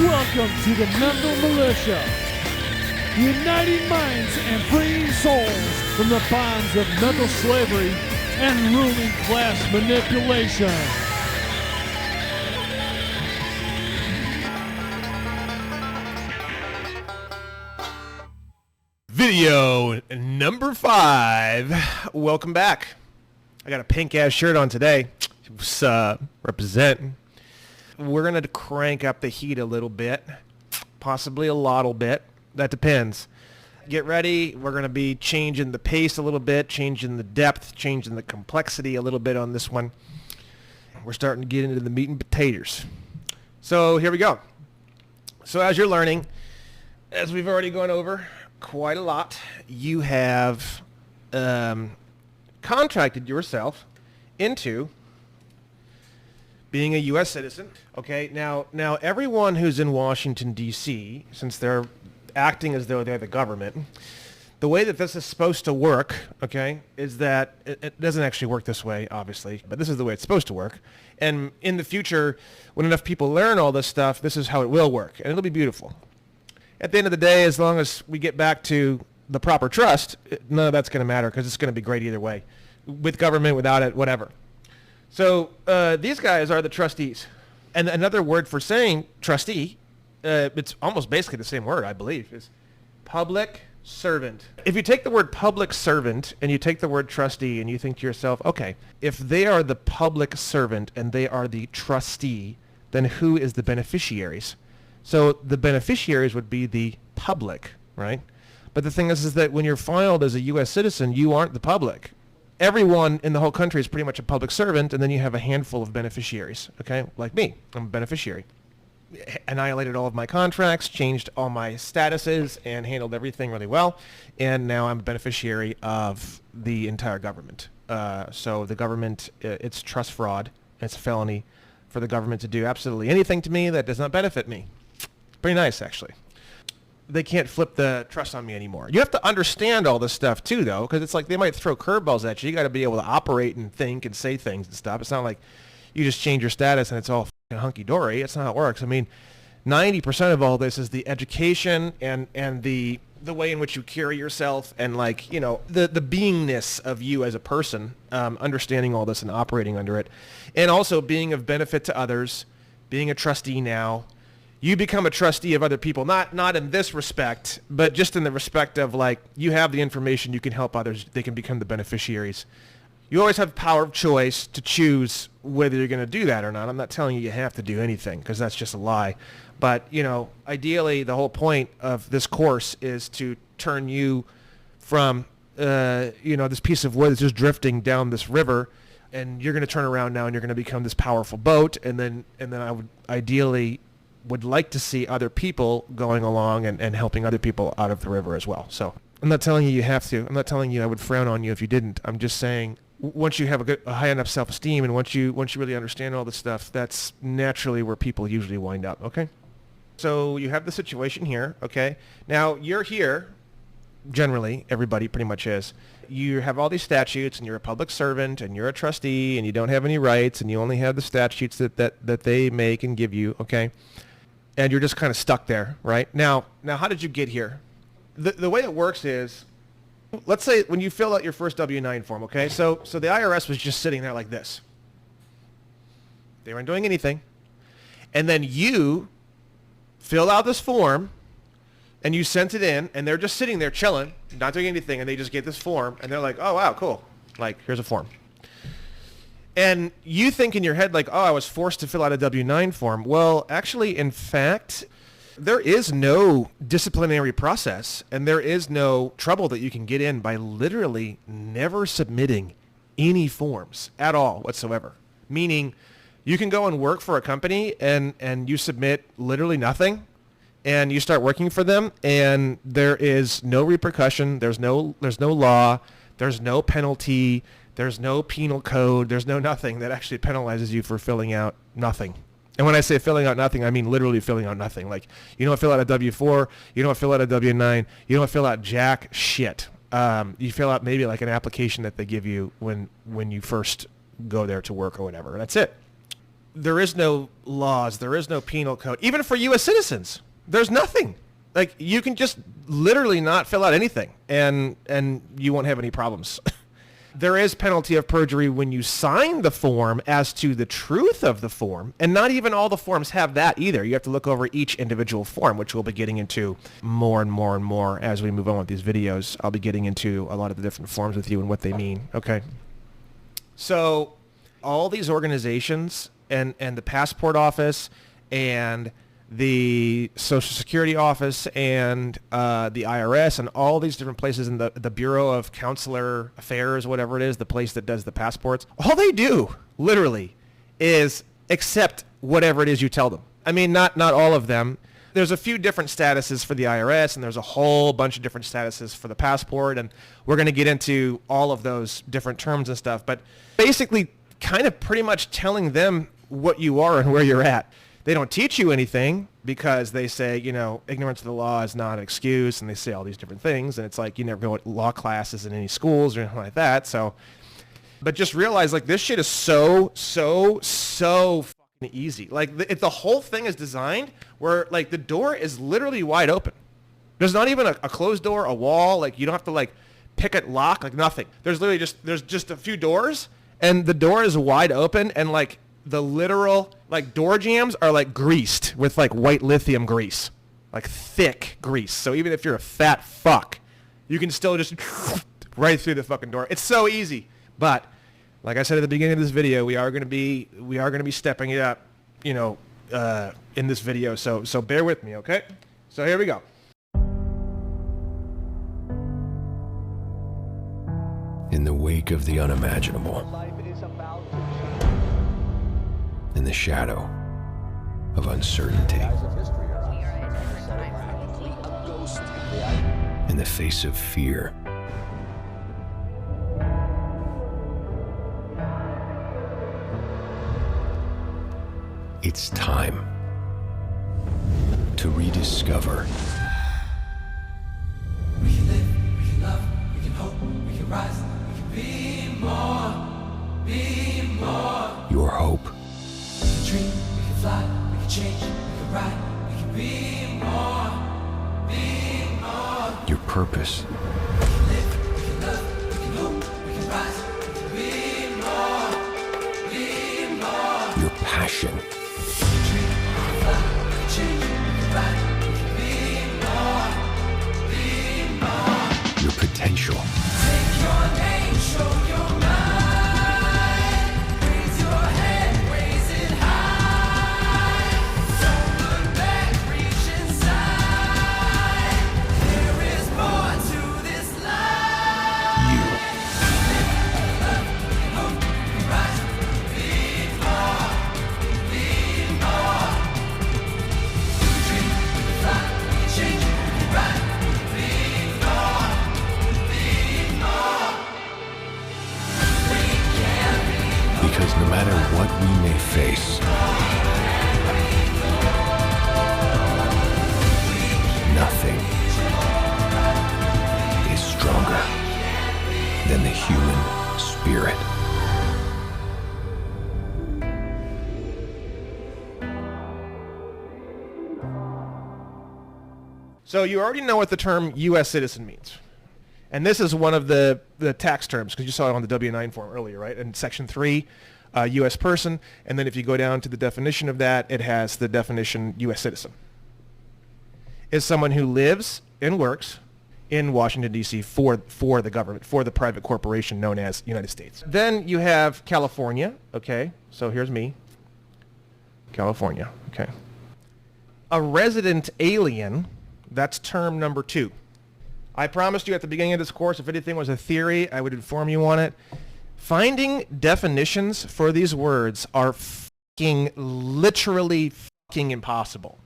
Welcome to the Mental Militia, uniting minds and freeing souls from the bonds of mental slavery and ruling class manipulation. Video number 5. Welcome back. I got a pink ass shirt on today. Represent. We're going to crank up the heat a little bit, possibly a little bit. That depends. Get ready. We're going to be changing the pace a little bit, changing the depth, changing the complexity a little bit on this one. We're starting to get into the meat and potatoes. So here we go. So as you're learning, as we've already gone over quite a lot, you have contracted yourself into being a U.S. citizen. Okay, now everyone who's in Washington, D.C., since they're acting as though they're the government, the way that this is supposed to work, okay, is that it doesn't actually work this way, obviously, but this is the way it's supposed to work. And in the future, when enough people learn all this stuff, this is how it will work, and it'll be beautiful. At the end of the day, as long as we get back to the proper trust, none of that's going to matter because it's going to be great either way. With government, without it, whatever. So these guys are the trustees. And another word for saying trustee, it's almost basically the same word, I believe, is public servant. If you take the word public servant and you take the word trustee and you think to yourself, okay, if they are the public servant and they are the trustee, then who is the beneficiaries? So the beneficiaries would be the public, right? But the thing is that when you're filed as a U.S. citizen, you aren't the public. Everyone in the whole country is pretty much a public servant, and then you have a handful of beneficiaries, okay? Like me, I'm a beneficiary. Annihilated all of my contracts, changed all my statuses, and handled everything really well, and now I'm a beneficiary of the entire government. So the government, it's trust fraud. It's a felony for the government to do absolutely anything to me that does not benefit me. Pretty nice, actually. They can't flip the trust on me anymore. You have to understand all this stuff too, though, because it's like they might throw curveballs at you. You got to be able to operate and think and say things and stuff. It's not like you just change your status and it's all fucking hunky-dory. It's not how it works. I mean, 90% of all this is the education and the way in which you carry yourself and, like, you know, the beingness of you as a person, understanding all this and operating under it, and also being of benefit to others, being a trustee now. You become a trustee of other people, not in this respect, but just in the respect of, like, you have the information, you can help others, they can become the beneficiaries. You always have power of choice to choose whether you're going to do that or not. I'm not telling you have to do anything, because that's just a lie. But, you know, ideally, the whole point of this course is to turn you from, this piece of wood that's just drifting down this river, and you're going to turn around now and you're going to become this powerful boat, and then I would ideally would like to see other people going along and helping other people out of the river as well. So I'm not telling you have to. I'm not telling you I would frown on you if you didn't. I'm just saying once you have a high enough self-esteem and once you really understand all this stuff, that's naturally where people usually wind up, okay? So you have the situation here, okay? Now you're here, generally, everybody pretty much is. You have all these statutes and you're a public servant and you're a trustee and you don't have any rights and you only have the statutes that they make and give you, okay? And you're just kind of stuck there, right? Now, how did you get here? The way it works is, let's say when you fill out your first W-9 form, okay? So the IRS was just sitting there like this. They weren't doing anything. And then you fill out this form, and you sent it in, and they're just sitting there chilling, not doing anything, and they just get this form, and they're like, oh, wow, cool. Like, here's a form. And you think in your head, like, oh, I was forced to fill out a W-9 form. Well, actually, in fact, there is no disciplinary process, and there is no trouble that you can get in by literally never submitting any forms at all whatsoever. Meaning, you can go and work for a company, and you submit literally nothing, and you start working for them, and there is no repercussion, there's no law, there's no penalty, there's no penal code. There's no nothing that actually penalizes you for filling out nothing. And when I say filling out nothing, I mean literally filling out nothing. Like, you don't fill out a W-4, you don't fill out a W-9, you don't fill out jack shit. You fill out maybe like an application that they give you when you first go there to work or whatever. That's it. there is no laws, there is no penal code. Even for U.S. citizens, there's nothing. Like, you can just literally not fill out anything, and you won't have any problems. There is penalty of perjury when you sign the form as to the truth of the form, and not even all the forms have that either. You have to look over each individual form, which we'll be getting into more and more and more as we move on with these videos. I'll be getting into a lot of the different forms with you and what they mean, okay? So all these organizations and the passport office and the Social Security office and the IRS and all these different places in the Bureau of Consular Affairs, whatever it is, the place that does the passports, all they do, literally, is accept whatever it is you tell them. I mean, not all of them. There's a few different statuses for the IRS, and there's a whole bunch of different statuses for the passport, and we're going to get into all of those different terms and stuff. But basically, kind of pretty much telling them what you are and where you're at. They don't teach you anything because they say, ignorance of the law is not an excuse, and they say all these different things, and it's like you never go to law classes in any schools or anything like that. So, but just realize, like, this shit is so fucking easy. Like, the whole thing is designed where, like, the door is literally wide open. There's not even a closed door, a wall. Like, you don't have to, like, pick it lock, like, nothing. There's literally just a few doors, and the door is wide open, and, like, the literal, like, door jambs are, like, greased with, like, white lithium grease, like, thick grease. So even if you're a fat fuck, you can still just right through the fucking door. It's so easy. But like I said at the beginning of this video, we are going to be stepping it up, in this video. So bear with me, okay? So here we go. In the wake of the unimaginable, in the shadow of uncertainty, in the face of fear, it's time to rediscover. We can live, we can love, we can hope, we can rise, we can be more, be more. Your hope. We can dream, we can fly, we can change, we can ride, we can be more, be more. Your purpose. We can live, we can love, we can hope, we can rise, we can be more, be more. Your passion. We can dream, we can fly, we can change, we can ride, we can be more. Your potential. Take your name, show your mind. Raise your head, raise it high. Don't look back, reach inside. There is more to this life. You. Love, hope, rise, be more, be more. We can dream, we can fly, we can change, we can ride, be more, be more. We can be. Because no matter what we may face, nothing is stronger than the human spirit. So you already know what the term U.S. citizen means. And this is one of the tax terms, because you saw it on the W-9 form earlier, right? In Section 3, U.S. person. And then if you go down to the definition of that, it has the definition U.S. citizen. Is someone who lives and works in Washington, D.C. for the government, for the private corporation known as United States. Then you have California, okay? So here's me. California, okay. A resident alien, that's term number 2. I promised you at the beginning of this course, if anything was a theory, I would inform you on it. Finding definitions for these words are literally impossible.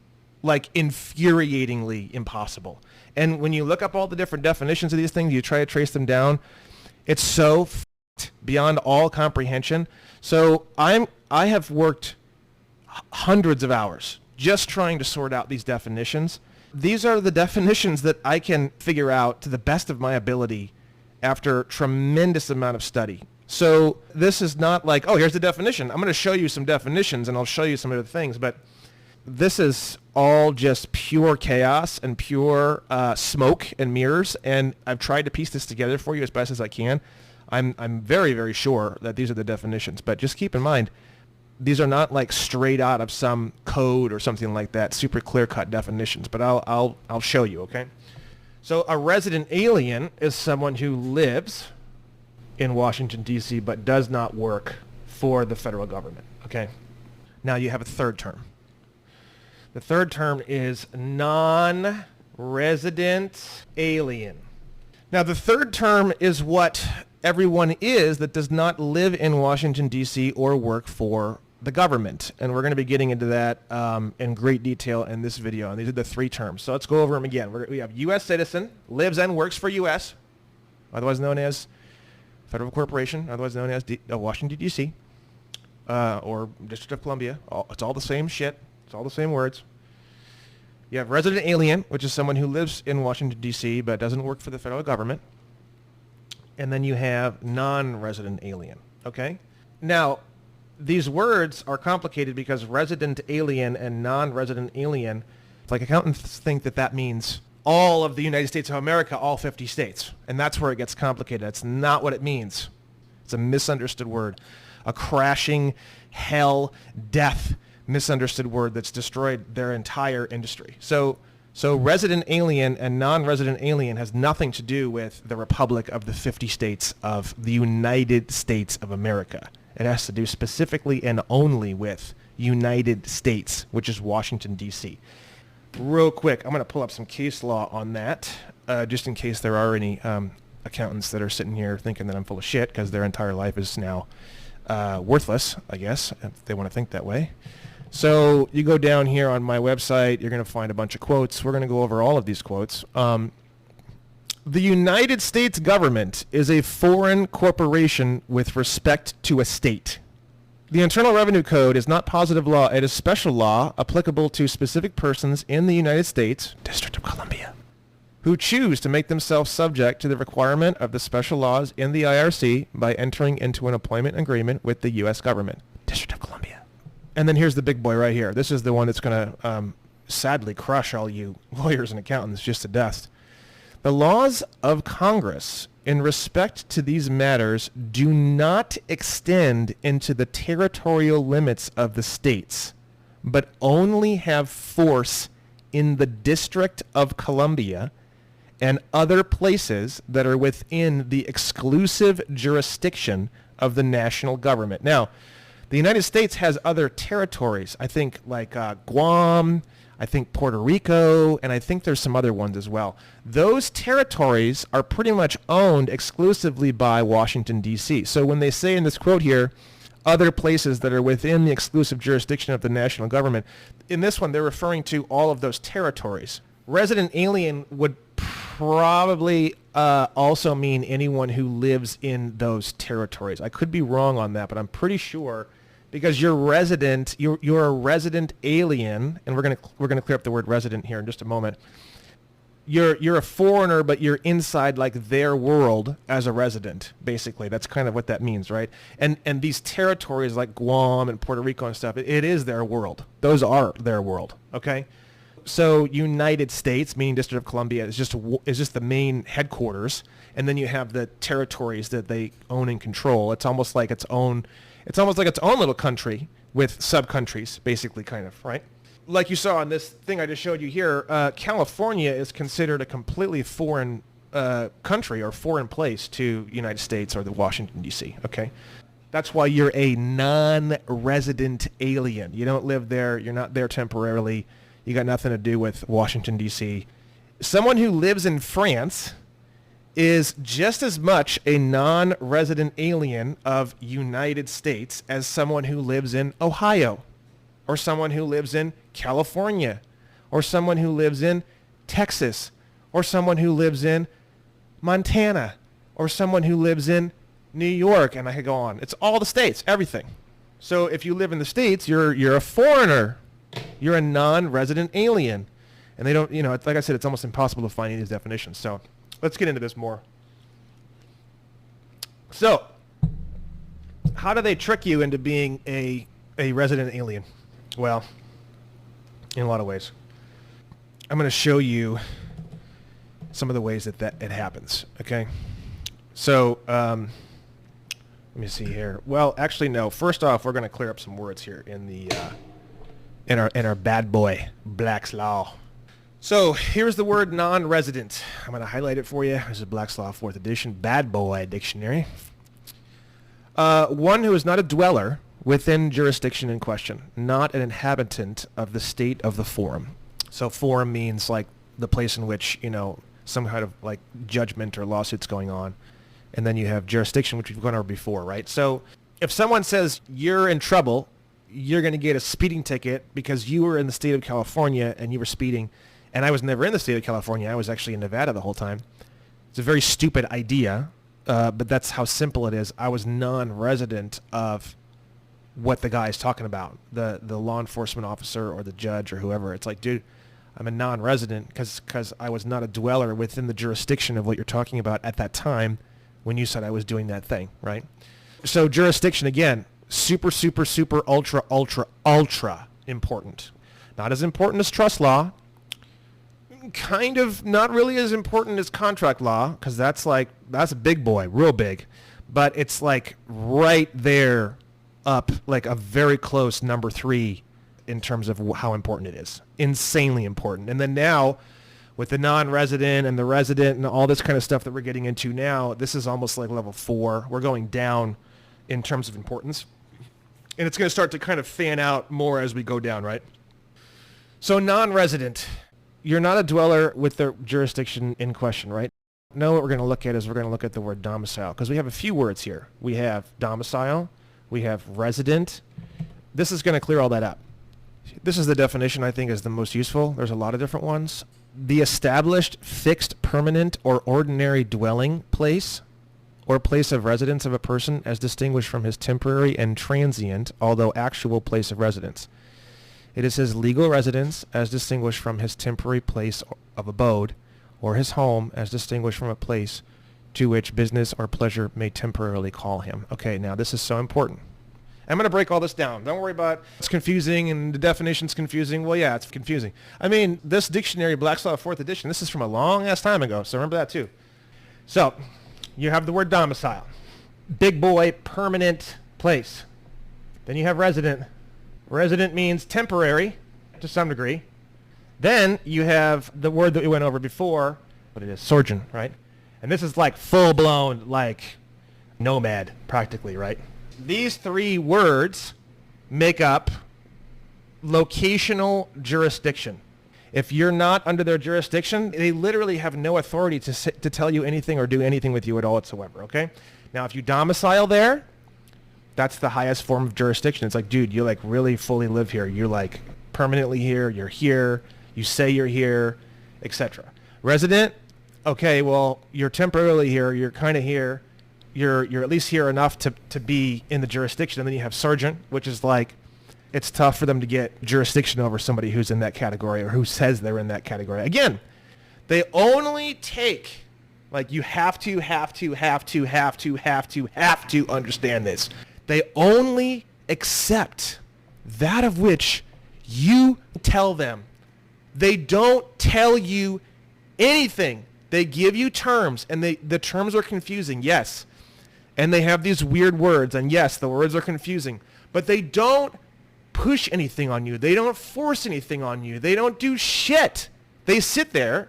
Like, infuriatingly impossible. And when you look up all the different definitions of these things, you try to trace them down, it's so beyond all comprehension. So I have worked hundreds of hours just trying to sort out these definitions. These are the definitions that I can figure out to the best of my ability after tremendous amount of study. So this is not like, oh, here's the definition. I'm going to show you some definitions and I'll show you some other things. But this is all just pure chaos and pure smoke and mirrors. And I've tried to piece this together for you as best as I can. I'm very, very sure that these are the definitions. But just keep in mind, these are not like straight out of some code or something like that, super clear-cut definitions. But I'll show you, okay? So a resident alien is someone who lives in Washington, D.C., but does not work for the federal government, okay? Now you have a third term. The third term is non-resident alien. Now the third term is what everyone is that does not live in Washington, D.C. or work for the government. And we're going to be getting into that in great detail in this video. And these are the three terms. So let's go over them again. We have U.S. citizen, lives and works for U.S., otherwise known as Federal Corporation, otherwise known as Washington, D.C., or District of Columbia. It's all the same shit. It's all the same words. You have resident alien, which is someone who lives in Washington, D.C., but doesn't work for the federal government. And then you have non-resident alien, okay? Now, these words are complicated because resident alien and non-resident alien, like accountants think that means all of the United States of America, all 50 states. And that's where it gets complicated. That's not what it means. It's a misunderstood word. A crashing, hell, death, misunderstood word that's destroyed their entire industry. So resident alien and non-resident alien has nothing to do with the Republic of the 50 states of the United States of America. It has to do specifically and only with United States, which is Washington, D.C. Real quick, I'm going to pull up some case law on that, just in case there are any accountants that are sitting here thinking that I'm full of shit because their entire life is now worthless, I guess, if they want to think that way. So you go down here on my website, you're going to find a bunch of quotes. We're going to go over all of these quotes. The United States government is a foreign corporation with respect to a state. The Internal Revenue Code is not positive law. It is special law applicable to specific persons in the United States, District of Columbia, who choose to make themselves subject to the requirement of the special laws in the IRC by entering into an employment agreement with the U.S. government, District of Columbia. And then here's the big boy right here. This is the one that's going to sadly crush all you lawyers and accountants just to dust. The laws of Congress in respect to these matters do not extend into the territorial limits of the states, but only have force in the District of Columbia and other places that are within the exclusive jurisdiction of the national government. Now, the United States has other territories, I think like Guam, I think Puerto Rico, and I think there's some other ones as well. Those territories are pretty much owned exclusively by Washington, D.C. So when they say in this quote here, other places that are within the exclusive jurisdiction of the national government, in this one they're referring to all of those territories. Resident alien would probably also mean anyone who lives in those territories. I could be wrong on that, but I'm pretty sure because you're resident, you're a resident alien, and we're gonna clear up the word resident here in just a moment. You're a foreigner, but you're inside like their world as a resident. Basically, that's kind of what that means, right? And these territories like Guam and Puerto Rico and stuff, it is their world. Those are their world. Okay. So United States, meaning District of Columbia, is just the main headquarters, and then you have the territories that they own and control. It's almost like its own little country with sub-countries, basically, kind of, right? Like you saw on this thing I just showed you here, California is considered a completely foreign country or foreign place to United States or the Washington, D.C., okay? That's why you're a non-resident alien. You don't live there. You're not there temporarily. You got nothing to do with Washington, D.C. Someone who lives in France is just as much a non-resident alien of United States as someone who lives in Ohio, or someone who lives in California, or someone who lives in Texas, or someone who lives in Montana, or someone who lives in New York, and I could go on. It's all the states, everything. So if you live in the states, you're a foreigner. You're a non-resident alien. And they don't, like I said, it's almost impossible to find any of these definitions. So let's get into this more. So how do they trick you into being a resident alien? Well, in a lot of ways. I'm going to show you some of the ways that it happens, okay? So, let me see here. Well, actually, no. First off, we're going to clear up some words here in the in our bad boy Black's Law. So here's the word non-resident. I'm going to highlight it for you. This is Black's Law 4th edition, Bad Boy Dictionary. One who is not a dweller within jurisdiction in question, not an inhabitant of the state of the forum. So forum means like the place in which, some kind of like judgment or lawsuit's going on. And then you have jurisdiction, which we've gone over before, right? So if someone says you're in trouble, you're going to get a speeding ticket because you were in the state of California and you were speeding. And I was never in the state of California. I was actually in Nevada the whole time. It's a very stupid idea, but that's how simple it is. I was non-resident of what the guy is talking about, the law enforcement officer or the judge or whoever. It's like, dude, I'm a non-resident because I was not a dweller within the jurisdiction of what you're talking about at that time when you said I was doing that thing, right? So jurisdiction, again, super, super, super, ultra, ultra, ultra important. Not as important as trust law. Kind of not really as important as contract law, because that's a big boy, real big. But it's like right there up, like a very close number 3 in terms of how important it is. Insanely important. And then now, with the non-resident and the resident and all this kind of stuff that we're getting into now, this is almost like level 4. We're going down in terms of importance. And it's going to start to kind of fan out more as we go down, right? So non-resident, you're not a dweller with the jurisdiction in question, right? Now what we're going to look at is we're going to look at the word domicile, because we have a few words here. We have domicile, we have resident. This is going to clear all that up. This is the definition I think is the most useful. There's a lot of different ones. The established, fixed, permanent, or ordinary dwelling place or place of residence of a person as distinguished from his temporary and transient, although actual place of residence. It is his legal residence as distinguished from his temporary place of abode, or his home as distinguished from a place to which business or pleasure may temporarily call him. Okay, now this is so important. I'm going to break all this down. Don't worry about it's confusing and the definition's confusing. Well, yeah, it's confusing. I mean, this dictionary, Black's Law 4th edition, this is from a long-ass time ago, so remember that too. So, you have the word domicile. Big boy, permanent place. Then you have resident. Resident means temporary to some degree. Then you have the word that we went over before, but it is sojourn, right? And this is like full-blown, like nomad, practically, right? These 3 words make up locational jurisdiction. If you're not under their jurisdiction, they literally have no authority to tell you anything or do anything with you at all whatsoever, okay? Now, if you domicile there, that's the highest form of jurisdiction. It's like, dude, you like really fully live here. You're like permanently here. You're here. You say you're here, etc. Resident, okay, well, you're temporarily here. You're kind of here. You're at least here enough to be in the jurisdiction. And then you have sergeant, which is like, it's tough for them to get jurisdiction over somebody who's in that category or who says they're in that category. Again, they only take, like you have to understand this. They only accept that of which you tell them. They don't tell you anything. They give you terms, and the terms are confusing, yes. And they have these weird words, and yes, the words are confusing. But they don't push anything on you. They don't force anything on you. They don't do shit. They sit there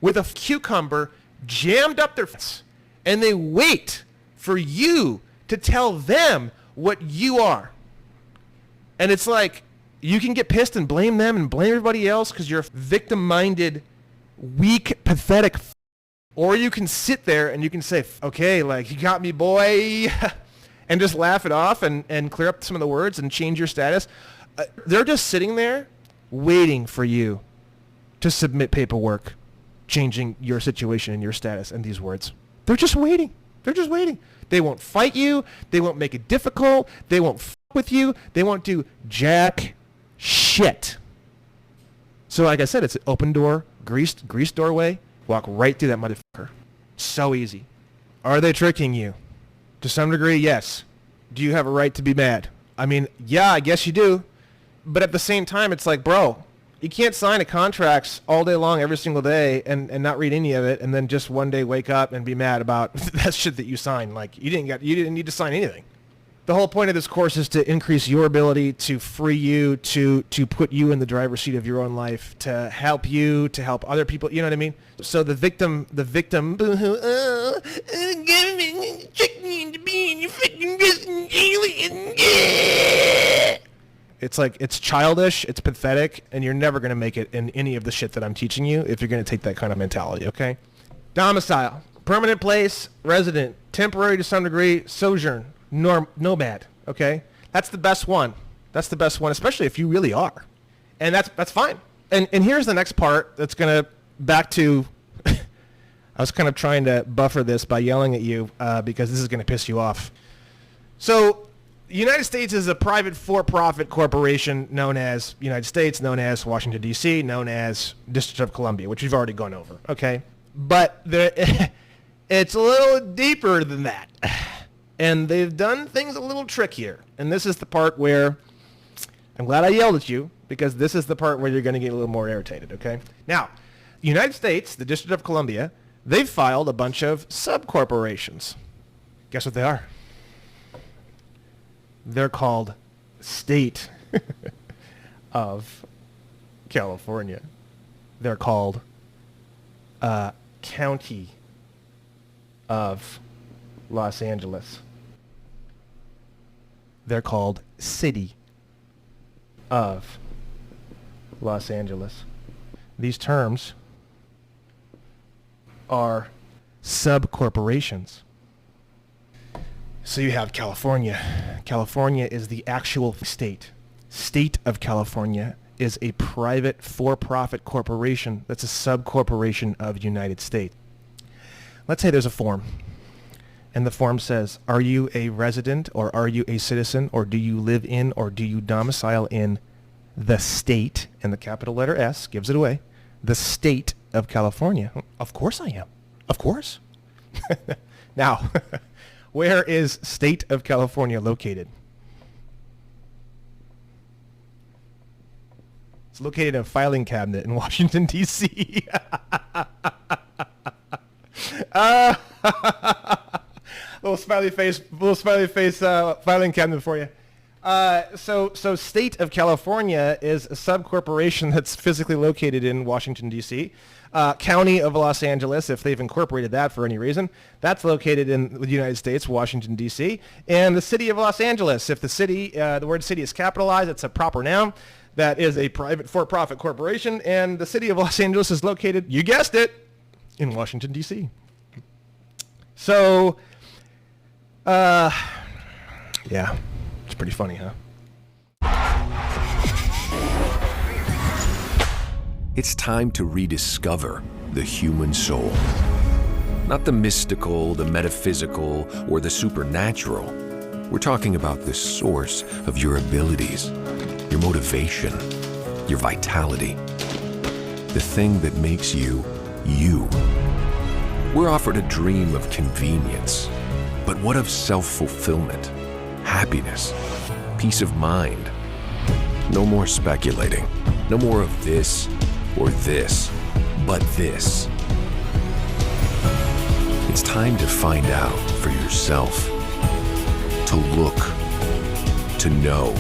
with a cucumber jammed up their face, and they wait for you to tell them what you are. And it's like, you can get pissed and blame them and blame everybody else because you're a victim-minded, weak, pathetic or you can sit there and you can say, okay, like, you got me, boy, and just laugh it off and clear up some of the words and change your status. They're just sitting there waiting for you to submit paperwork changing your situation and your status and these words. They're just waiting. They're just waiting. They won't fight you. They won't make it difficult. They won't f with you. They won't do jack shit. So like I said, it's an open door, greased doorway. Walk right through that motherfucker. So easy. Are they tricking you? To some degree, yes. Do you have a right to be mad? I mean, yeah, I guess you do. But at the same time, it's like, bro, you can't sign a contracts all day long every single day and not read any of it and then just one day wake up and be mad about that shit that you signed. Like, you didn't need to sign anything. The whole point of this course is to increase your ability, to free you, to put you in the driver's seat of your own life, to help you, to help other people. You know what I mean? So the victim, boo-hoo, give me, trick me into being your fucking alien. It's like, it's childish, it's pathetic, and you're never going to make it in any of the shit that I'm teaching you if you're going to take that kind of mentality, okay? Domicile, permanent place, resident, temporary to some degree, sojourn, nomad, okay? That's the best one. That's the best one, especially if you really are. And that's fine. And here's the next part that's going to, back to, I was kind of trying to buffer this by yelling at you because this is going to piss you off. So, the United States is a private for-profit corporation known as United States, known as Washington, D.C., known as District of Columbia, which we've already gone over, okay? But it's a little deeper than that. And they've done things a little trickier. And this is the part where I'm glad I yelled at you, because this is the part where you're going to get a little more irritated, okay? Now, the United States, the District of Columbia, they've filed a bunch of sub-corporations. Guess what they are? They're called State of California. They're called County of Los Angeles. They're called City of Los Angeles. These terms are sub-corporations. So you have California. California is the actual state. State of California is a private for-profit corporation that's a sub-corporation of United States. Let's say there's a form, and the form says, are you a resident, or are you a citizen, or do you live in, or do you domicile in the state, and the capital letter S gives it away, the state of California? Of course I am. Of course. Now, where is State of California located? It's located in a filing cabinet in Washington, D.C. Little smiley face filing cabinet for you. So State of California is a sub-corporation that's physically located in Washington, D.C. County of Los Angeles, if they've incorporated that for any reason, that's located in the United States, Washington, D.C. And the City of Los Angeles, if the city, the word city is capitalized, it's a proper noun. That is a private for-profit corporation, and the City of Los Angeles is located, you guessed it, in Washington, D.C. So, yeah, it's pretty funny, huh? It's time to rediscover the human soul. Not the mystical, the metaphysical, or the supernatural. We're talking about the source of your abilities, your motivation, your vitality. The thing that makes you, you. We're offered a dream of convenience, but what of self-fulfillment, happiness, peace of mind? No more speculating. No more of this or this, but this. It's time to find out for yourself, to look, to know.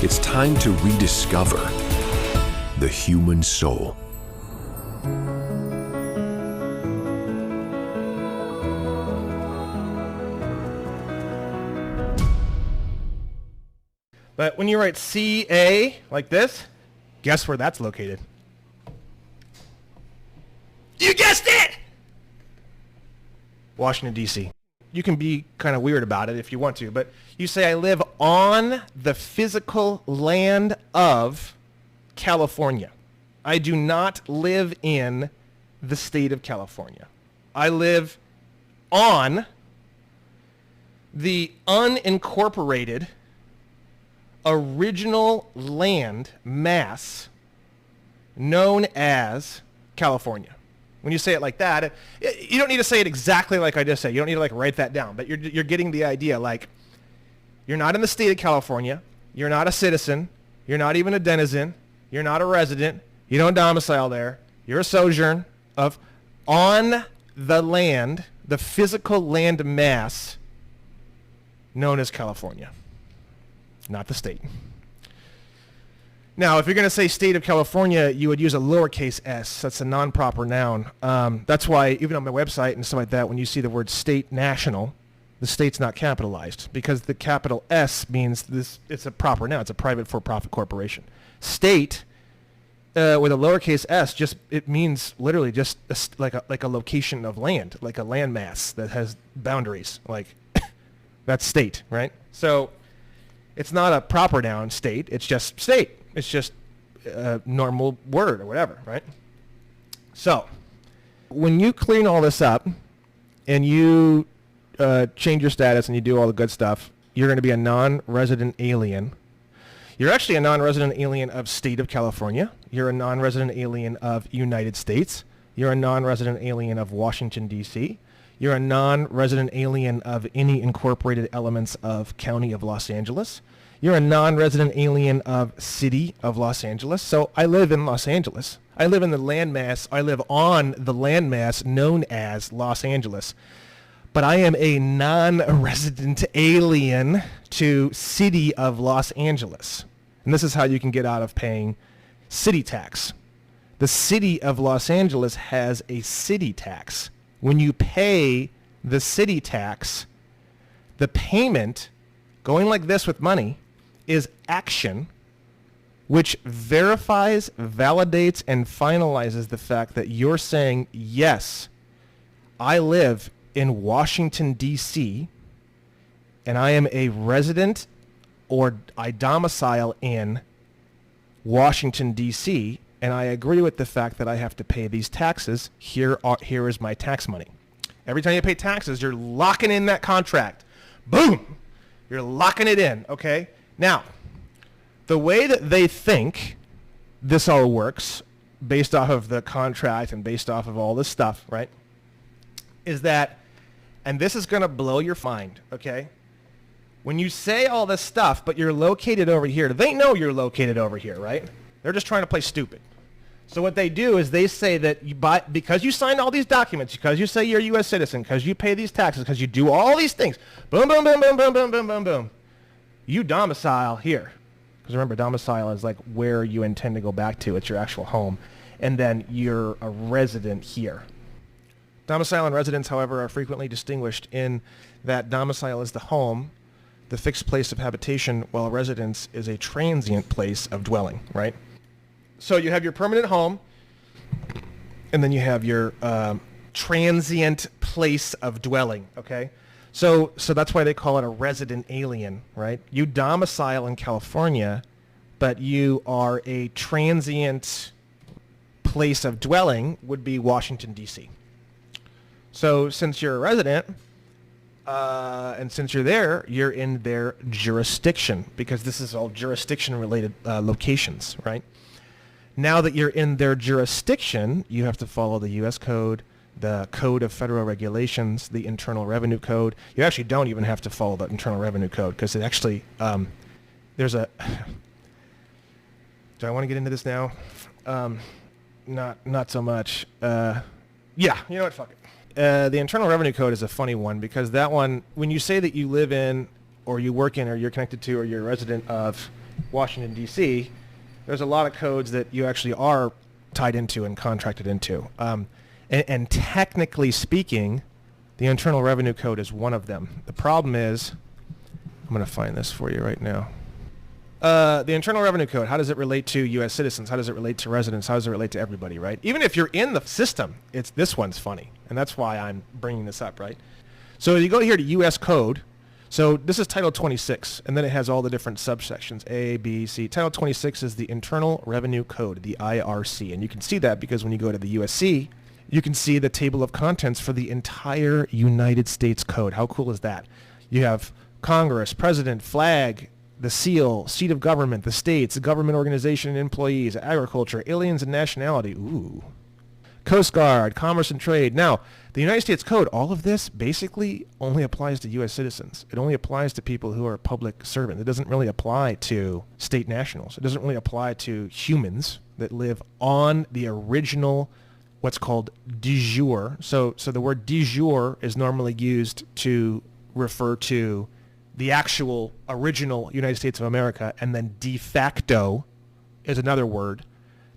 It's time to rediscover the human soul. But when you write CA like this, guess where that's located? You guessed it! Washington, D.C. You can be kind of weird about it if you want to, but you say, I live on the physical land of California. I do not live in the state of California. I live on the unincorporated original land mass known as California. When you say it like that, you don't need to say it exactly like I just said. You don't need to like write that down, but you're getting the idea. Like, you're not in the state of California. You're not a citizen. You're not even a denizen. You're not a resident. You don't domicile there. You're a sojourn on the land, the physical land mass known as California, not the state. Now, if you're going to say state of California, you would use a lowercase s. That's a non-proper noun. That's why, even on my website and stuff like that, when you see the word state national, the state's not capitalized, because the capital S means this. It's a proper noun. It's a private for-profit corporation. State, with a lowercase s, it means literally just like a location of land, like a landmass that has boundaries. Like, that's state, right? So it's not a proper noun, state. It's just state. It's just a normal word or whatever, right? So when you clean all this up and you change your status and you do all the good stuff, you're going to be a non-resident alien. You're actually a non-resident alien of state of California. You're a non-resident alien of United States. You're a non-resident alien of Washington, D.C. You're a non-resident alien of any incorporated elements of County of Los Angeles. You're a non-resident alien of City of Los Angeles. So I live in Los Angeles. I live in the landmass. I live on the landmass known as Los Angeles. But I am a non-resident alien to City of Los Angeles. And this is how you can get out of paying city tax. The City of Los Angeles has a city tax. When you pay the city tax, the payment, going like this with money, is action, which verifies, validates, and finalizes the fact that you're saying, yes, I live in Washington, D.C., and I am a resident, or I domicile in Washington, D.C., and I agree with the fact that I have to pay these taxes. Here is my tax money. Every time you pay taxes, you're locking in that contract. Boom! You're locking it in, okay? Now, the way that they think this all works, based off of the contract and based off of all this stuff, right, is that, and this is going to blow your mind, okay? When you say all this stuff, but you're located over here, they know you're located over here, right? They're just trying to play stupid. So what they do is they say that because you signed all these documents, because you say you're a U.S. citizen, because you pay these taxes, because you do all these things, boom, boom, boom, boom, boom, boom, boom, boom, boom, you domicile here. Because remember, domicile is like where you intend to go back to. It's your actual home. And then you're a resident here. Domicile and residence, however, are frequently distinguished in that domicile is the home, the fixed place of habitation, while residence is a transient place of dwelling, right? So you have your permanent home, and then you have your transient place of dwelling, okay? So that's why they call it a resident alien, right? You domicile in California, but you are a transient place of dwelling would be Washington, D.C. So since you're a resident, and since you're there, you're in their jurisdiction, because this is all jurisdiction-related locations, right? Now that you're in their jurisdiction, you have to follow the U.S. Code, the Code of Federal Regulations, the Internal Revenue Code. You actually don't even have to follow the Internal Revenue Code, because it actually, there's a... Do I want to get into this now? Not so much. Yeah, you know what, fuck it. The Internal Revenue Code is a funny one, because that one, when you say that you live in, or you work in, or you're connected to, or you're a resident of Washington, D.C., there's a lot of codes that you actually are tied into and contracted into. And technically speaking, the Internal Revenue Code is one of them. The problem is, I'm going to find this for you right now. The Internal Revenue Code, how does it relate to U.S. citizens? How does it relate to residents? How does it relate to everybody, right? Even if you're in the system, this one's funny. And that's why I'm bringing this up, right? So you go here to U.S. Code. So this is Title 26, and then it has all the different subsections, A, B, C. Title 26 is the Internal Revenue Code, the IRC. And you can see that because when you go to the USC, you can see the table of contents for the entire United States Code. How cool is that? You have Congress, President, flag, the seal, seat of government, the states, the government organization and employees, agriculture, aliens and nationality. Ooh. Coast Guard, Commerce and Trade. Now, the United States Code, all of this basically only applies to U.S. citizens. It only applies to people who are public servants. It doesn't really apply to state nationals. It doesn't really apply to humans that live on the original, what's called de jure. So the word de jure is normally used to refer to the actual original United States of America, and then de facto is another word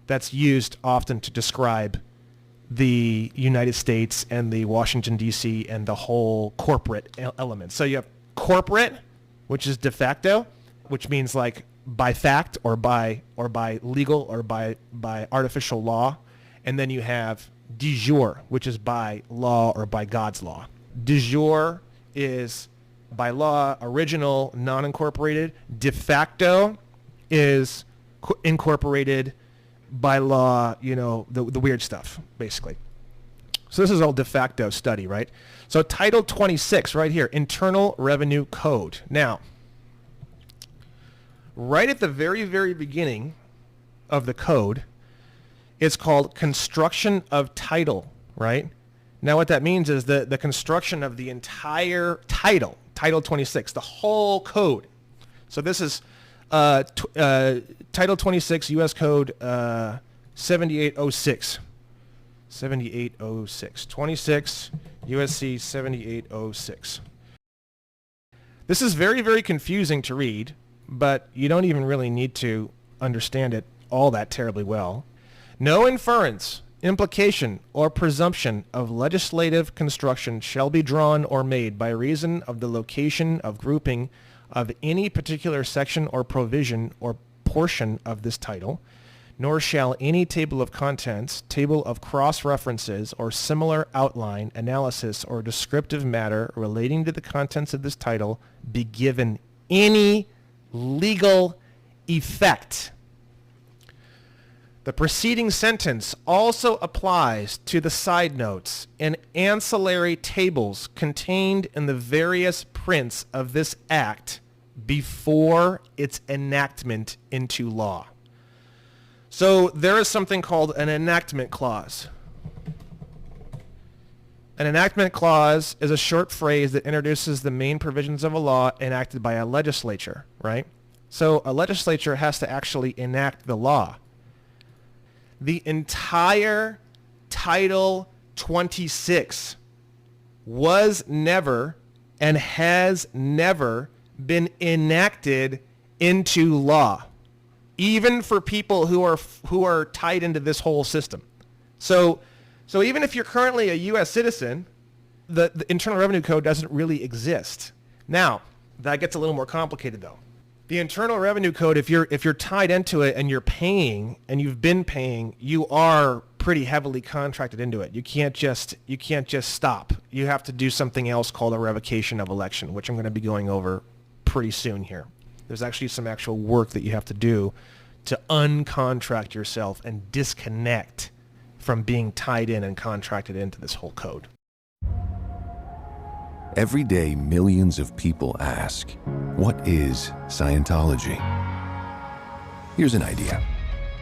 that's used often to describe the United States and the Washington, D.C. and the whole corporate element. So you have corporate, which is de facto, which means like by fact or by legal or by artificial law. And then you have de jure, which is by law or by God's law. De jure is by law, original, non-incorporated. De facto is incorporated by law, the weird stuff, basically. So this is all de facto study, right? So Title 26 right here, Internal Revenue Code. Now, right at the very, very beginning of the code, it's called construction of title, right? Now what that means is the construction of the entire title, Title 26, the whole code. So this is Title 26 U.S. Code 7806. 7806. 26 USC 7806. This is very, very confusing to read, but you don't even really need to understand it all that terribly well. No inference, implication, or presumption of legislative construction shall be drawn or made by reason of the location of grouping of any particular section or provision or portion of this title, nor shall any table of contents, table of cross-references, or similar outline, analysis, or descriptive matter relating to the contents of this title be given any legal effect. The preceding sentence also applies to the side notes and ancillary tables contained in the various prints of this act before its enactment into law. So there is something called an enactment clause. An enactment clause is a short phrase that introduces the main provisions of a law enacted by a legislature, right? So a legislature has to actually enact the law. The entire Title 26 was never and has never been enacted into law, even for people who are tied into this whole system. So even if you're currently a U.S. citizen, the Internal Revenue Code doesn't really exist. Now, that gets a little more complicated though. The Internal Revenue Code, if you're tied into it and you're paying and you've been paying, you are pretty heavily contracted into it. You can't just stop. You have to do something else called a revocation of election, which I'm going to be going over pretty soon here. There's actually some actual work that you have to do to uncontract yourself and disconnect from being tied in and contracted into this whole code. Every day, millions of people ask, what is Scientology? Here's an idea.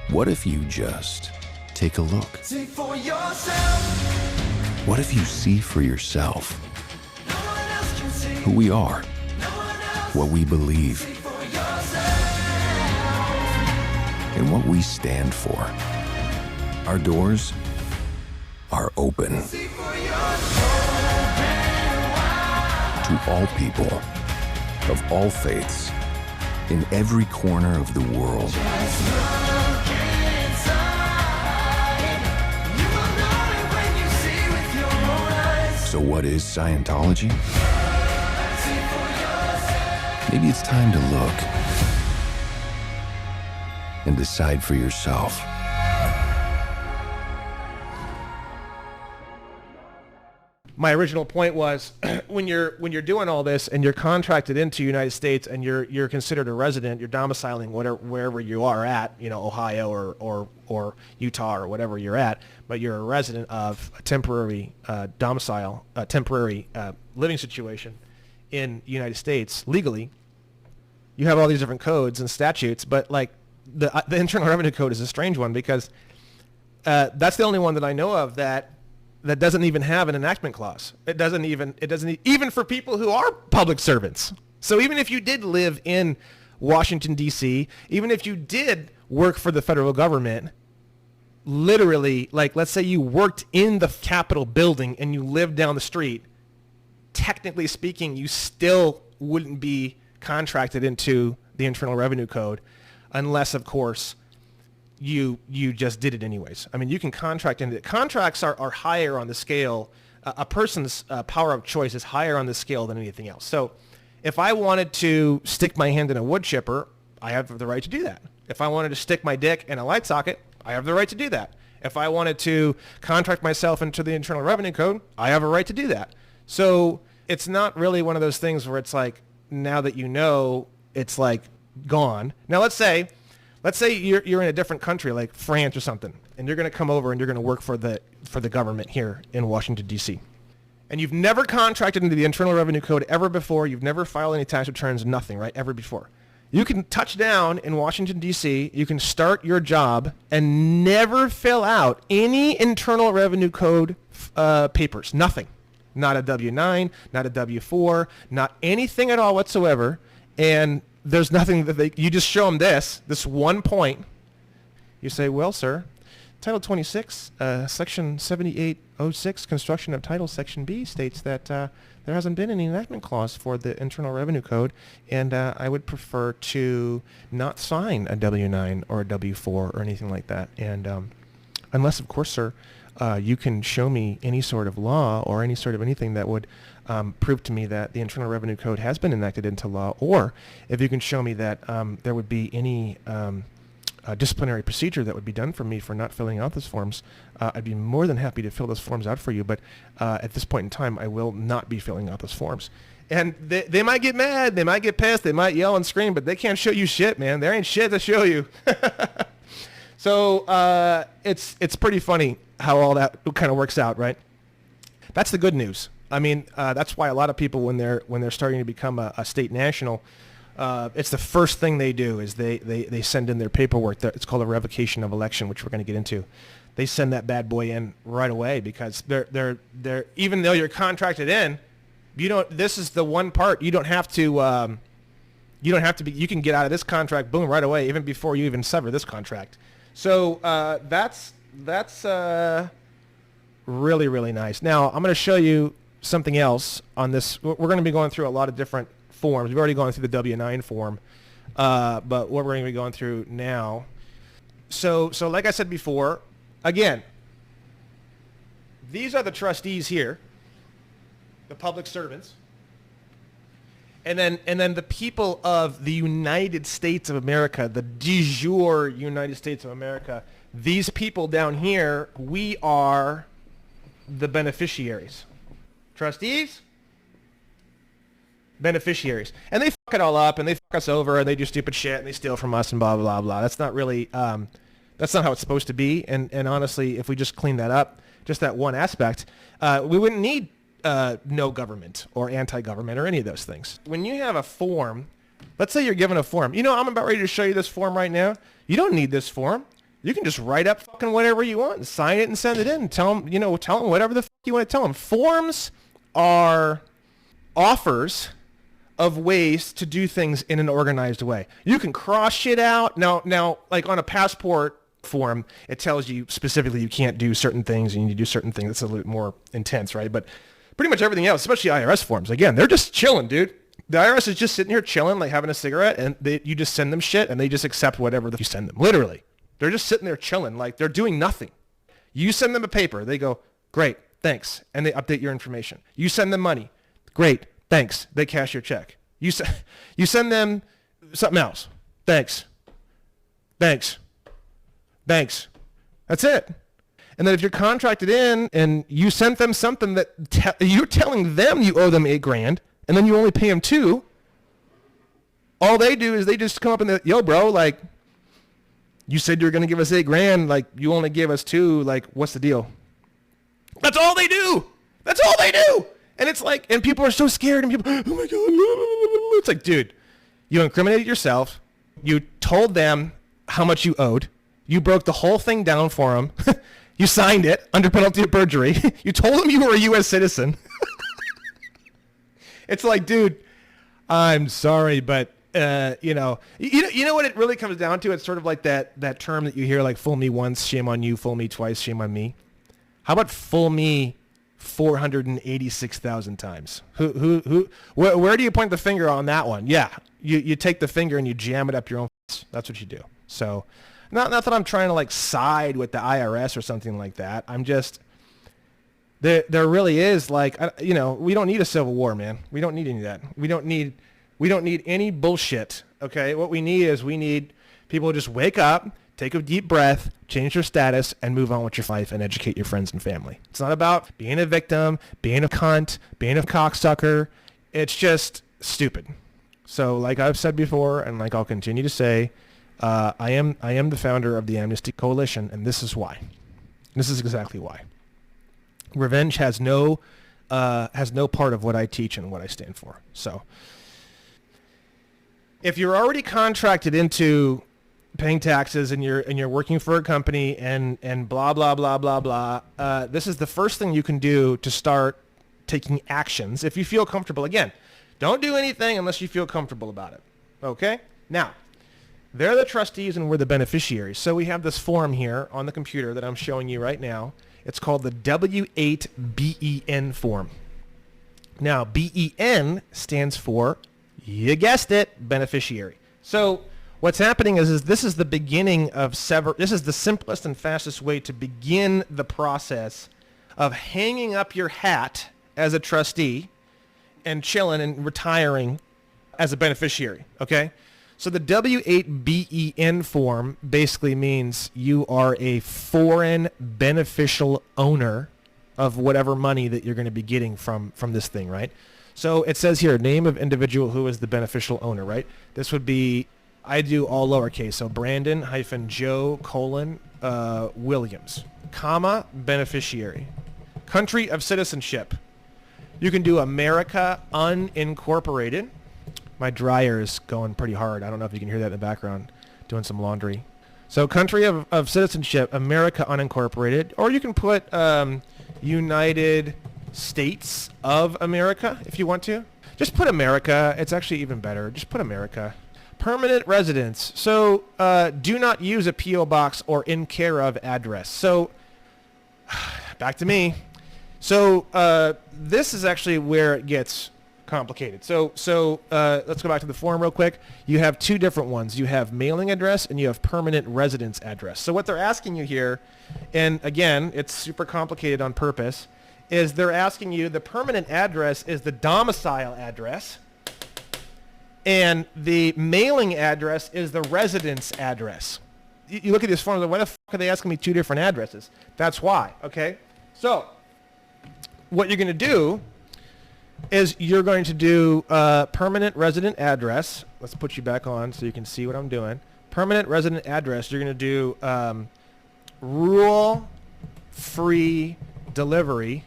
What if you just take a look? See for yourself. What if you see for yourself No one else can see. who we are, No one else. what we believe, See for yourself. and what we stand for? Our doors are open See for yourself. to all people of all faiths in every corner of the world. Just look inside. You will know it when you see with your own eyes. So what is Scientology? See for yourself. Maybe it's time to look and decide for yourself. My original point was when you're doing all this and you're contracted into the United States and you're considered a resident, you're domiciling wherever you are at, Ohio or Utah or whatever you're at, but you're a resident of a temporary domicile, a temporary living situation in the United States legally. You have all these different codes and statutes, but like the Internal Revenue Code is a strange one because That's the only one that I know of that doesn't even have an enactment clause. It doesn't even for people who are public servants. So even if you did live in Washington, D.C., even if you did work for the federal government, literally, like, let's say you worked in the Capitol building and you lived down the street, technically speaking, you still wouldn't be contracted into the Internal Revenue Code unless, of course, you just did it anyways. I mean, you can contract into it. Contracts are higher on the scale. A person's power of choice is higher on the scale than anything else. So if I wanted to stick my hand in a wood chipper, I have the right to do that. If I wanted to stick my dick in a light socket, I have the right to do that. If I wanted to contract myself into the Internal Revenue Code, I have a right to do that. So it's not really one of those things where it's like, now that you know, it's like gone. Now let's say you're in a different country, like France or something, and you're going to come over and you're going to work for the government here in Washington, D.C. And you've never contracted into the Internal Revenue Code ever before. You've never filed any tax returns, nothing, right, ever before. You can touch down in Washington, D.C., you can start your job and never fill out any Internal Revenue Code papers, nothing. Not a W-9, not a W-4, not anything at all whatsoever. And there's nothing that you just show them this one point. You say, well, sir, Title 26, Section 7806, Construction of Title, Section B, states that there hasn't been any enactment clause for the Internal Revenue Code, and I would prefer to not sign a W-9 or a W-4 or anything like that. And unless, of course, sir, you can show me any sort of law or any sort of anything that would prove to me that the Internal Revenue Code has been enacted into law, or if you can show me that there would be any disciplinary procedure that would be done for me for not filling out those forms, I'd be more than happy to fill those forms out for you. But at this point in time, I will not be filling out those forms. And they might get mad, they might get pissed, they might yell and scream, but they can't show you shit, man. There ain't shit to show you. So it's pretty funny how all that kind of works out, right? That's the good news. I mean, that's why a lot of people, when they're starting to become a state national, it's the first thing they do is they send in their paperwork. It's called a revocation of election, which we're going to get into. They send that bad boy in right away because they're even though you're contracted in, this is the one part you don't have to be. You can get out of this contract, boom, right away, even before you even sever this contract. So that's really, really nice. Now I'm going to show you something else on this. We're going to be going through a lot of different forms. We've already gone through the W-9 form, but what we're going to be going through now. So like I said before, again, these are the trustees here, the public servants, and then the people of the United States of America, the de jure United States of America. These people down here, we are the beneficiaries. Trustees, beneficiaries. And they fuck it all up, and they fuck us over, and they do stupid shit, and they steal from us, and blah, blah, blah. That's not really, that's not how it's supposed to be. And honestly, if we just clean that up, just that one aspect, we wouldn't need no government or anti-government or any of those things. When you have a form, let's say you're given a form. I'm about ready to show you this form right now. You don't need this form. You can just write up fucking whatever you want and sign it and send it in and tell them whatever the fuck you want to tell them. Forms are offers of ways to do things in an organized way. You can cross shit out. Now, like on a passport form, it tells you specifically you can't do certain things and you need to do certain things. That's a little bit more intense, right? But pretty much everything else, especially IRS forms, again, they're just chilling, dude. The IRS is just sitting here chilling, like having a cigarette, and you just send them shit, and they just accept whatever you send them, literally. They're just sitting there chilling, like they're doing nothing. You send them a paper. They go, great, thanks. And they update your information. You send them money. Great, thanks. They cash your check. You send them something else. Thanks. Thanks. Thanks. That's it. And then if you're contracted in and you sent them something that you're telling them you owe them $8,000 and then you only pay them $2,000, all they do is they just come up and yo, bro, like, you said you were going to give us $8,000, like you only gave us $2,000, like what's the deal? That's all they do. That's all they do. And it's like, and people are so scared and people, oh my God. It's like, dude, you incriminated yourself. You told them how much you owed. You broke the whole thing down for him. You signed it under penalty of perjury. You told him you were a U.S. citizen. It's like, dude, I'm sorry, but you know what it really comes down to? It's sort of like that term that you hear, like, fool me once, shame on you; fool me twice, shame on me. How about fool me 486,000 times? Where do you point the finger on that one? Yeah, you take the finger and you jam it up your own face. That's what you do. So, not that I'm trying to like side with the IRS or something like that. I'm just there really is, like, we don't need a civil war, man. We don't need any of that. We don't need any bullshit. Okay, what we need people to just wake up, take a deep breath, change your status, and move on with your life and educate your friends and family. It's not about being a victim, being a cunt, being a cocksucker. It's just stupid. So, like I've said before, and like I'll continue to say, I am the founder of the Amnesty Coalition, and this is why. This is exactly why. Revenge has no part of what I teach and what I stand for. So, if you're already contracted into paying taxes and you're working for a company and blah blah blah blah blah, this is the first thing you can do to start taking actions if you feel comfortable. Again, don't do anything unless you feel comfortable about it. Okay? Now, they're the trustees and we're the beneficiaries. So we have this form here on the computer that I'm showing you right now. It's called the W-8-BEN form. Now, BEN stands for, you guessed it, beneficiary. So what's happening is this is the beginning of this is the simplest and fastest way to begin the process of hanging up your hat as a trustee and chilling and retiring as a beneficiary, okay? So the W-8-BEN form basically means you are a foreign beneficial owner of whatever money that you're going to be getting from this thing, right? So it says here, name of individual who is the beneficial owner, right? This would be, I do all lowercase, so Brandon-Joe: Williams, comma, beneficiary. Country of citizenship. You can do America unincorporated. My dryer is going pretty hard. I don't know if you can hear that in the background, doing some laundry. So country of citizenship, America unincorporated. Or you can put United States of America if you want to. Just put America. It's actually even better. Just put America. Permanent residence. So do not use a P.O. box or in care of address. So back to me. So this is actually where it gets complicated. So let's go back to the form real quick. You have two different ones. You have mailing address and you have permanent residence address. So what they're asking you here, and again, it's super complicated on purpose, is they're asking you the permanent address is the domicile address and the mailing address is the residence address. You look at this form, why the fuck are they asking me two different addresses? That's why, okay? So what you're going to do is you're going to do permanent resident address. Let's put you back on so you can see what I'm doing. Permanent resident address, you're going to do rural free delivery.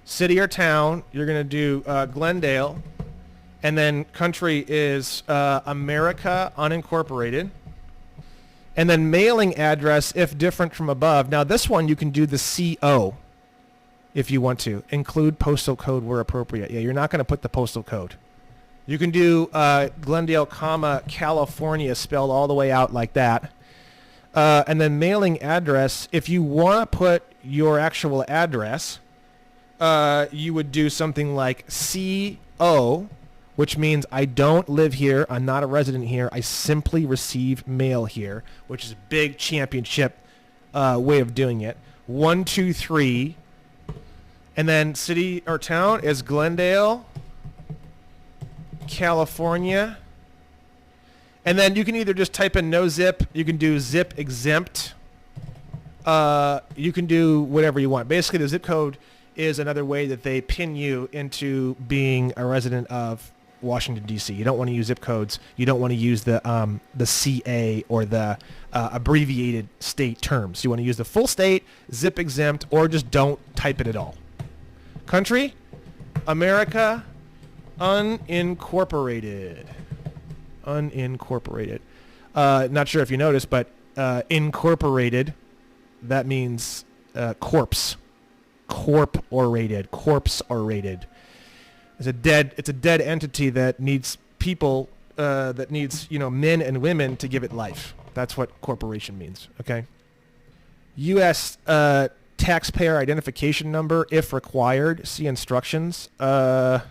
City or town, you're going to do Glendale. And then country is America unincorporated. And then mailing address, if different from above. Now this one you can do the CO. If you want to. Include postal code where appropriate. Yeah, you're not going to put the postal code. You can do Glendale, comma, California spelled all the way out like that. And then mailing address, if you want to put your actual address, you would do something like CO, which means I don't live here, I'm not a resident here, I simply receive mail here, which is a big championship way of doing it. 123. And then city or town is Glendale, California. And then you can either just type in no zip, you can do zip exempt, you can do whatever you want. Basically the zip code is another way that they pin you into being a resident of Washington, D.C. You don't want to use zip codes. You don't want to use the CA or the abbreviated state terms. You want to use the full state, zip exempt, or just don't type it at all. Country, America, unincorporated. Unincorporated. Not sure if you noticed, but Incorporated, that means corpse. Corp or rated. Corpse or rated. It's a dead entity that needs people, that needs, men and women to give it life. That's what corporation means, okay? U.S. Taxpayer identification number, if required. See instructions. I'm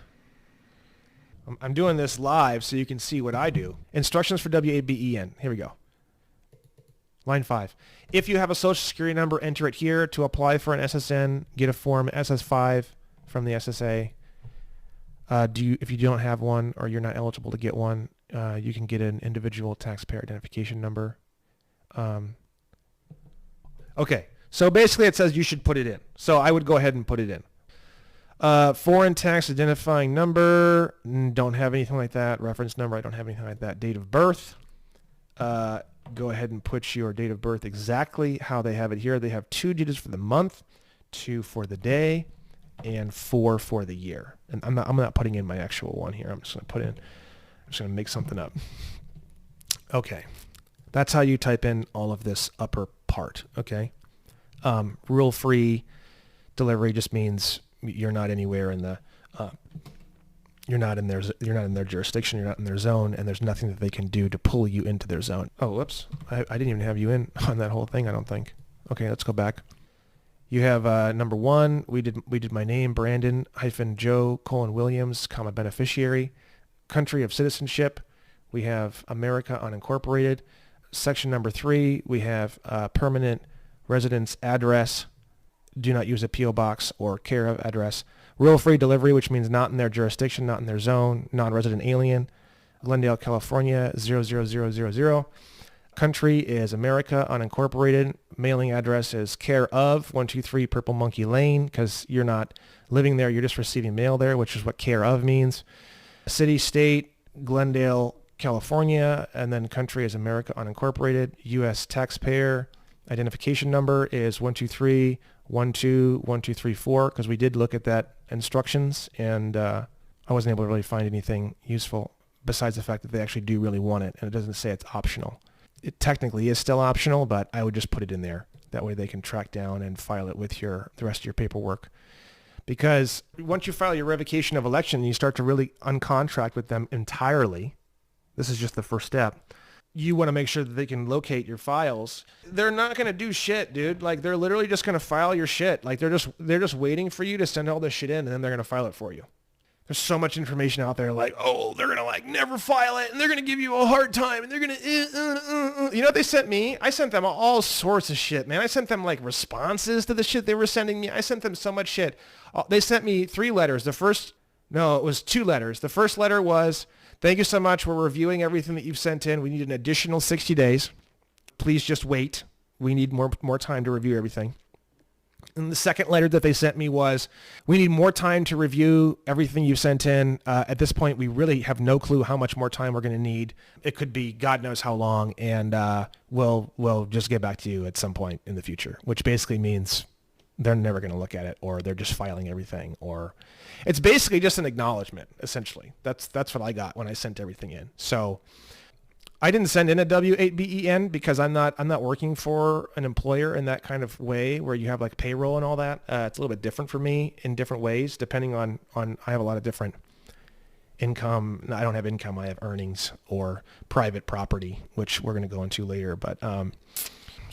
doing this live so you can see what I do. Instructions for W-A-B-E-N. Here we go. Line 5. If you have a social security number, enter it here. To apply for an SSN, get a form SS5 from the SSA. If you don't have one or you're not eligible to get one, you can get an individual taxpayer identification number. Okay, so basically it says you should put it in. So I would go ahead and put it in. Foreign tax identifying number, don't have anything like that. Reference number, I don't have anything like that. Date of birth, go ahead and put your date of birth exactly how they have it here. They have 2 digits for the month, 2 for the day, and 4 for the year. And I'm not putting in my actual one here. I'm just going to make something up. Okay. That's how you type in all of this upper part, okay? Rule-free delivery just means you're not anywhere in the you're not in their jurisdiction, you're not in their zone, and there's nothing that they can do to pull you into their zone. Oh, whoops. I didn't even have you in on that whole thing, I don't think. Okay, let's go back. You have number 1, we did my name, Brandon Joe Williams, beneficiary. Country of citizenship, we have America unincorporated. Section number 3, we have permanent residence address. Do not use a P.O. box or care of address. Rule-free delivery, which means not in their jurisdiction, not in their zone, non-resident alien. Glendale, California, 00000. Country is America unincorporated. Mailing address is care of 123 Purple Monkey Lane, because you're not living there, you're just receiving mail there, which is what care of means. City, state, Glendale, California, and then country is America unincorporated. U.S. taxpayer identification number is 123121234, because we did look at that instructions, and I wasn't able to really find anything useful besides the fact that they actually do really want it, and it doesn't say it's optional. It technically is still optional, but I would just put it in there. That way they can track down and file it with the rest of your paperwork. Because once you file your revocation of election, you start to really uncontract with them entirely. This is just the first step. You want to make sure that they can locate your files. They're not going to do shit, dude. Like, they're literally just going to file your shit. Like, they're just waiting for you to send all this shit in, and then they're going to file it for you. There's so much information out there, like, oh, they're going to, like, never file it, and they're going to give you a hard time, and they're going to, You know what they sent me? I sent them all sorts of shit, man. I sent them, like, responses to the shit they were sending me. I sent them so much shit. They sent me 3 letters. It was 2 letters. The first letter was, thank you so much. We're reviewing everything that you've sent in. We need an additional 60 days. Please just wait. We need more time to review everything. And the second letter that they sent me was, we need more time to review everything you sent in. At this point, we really have no clue how much more time we're going to need. It could be God knows how long, and we'll just get back to you at some point in the future, which basically means they're never going to look at it, or they're just filing everything, or it's basically just an acknowledgement, essentially. That's what I got when I sent everything in. So I didn't send in a W-8BEN because I'm not working for an employer in that kind of way where you have like payroll and all that. It's a little bit different for me in different ways, depending on I have a lot of different income. No, I don't have income. I have earnings or private property, which we're going to go into later. But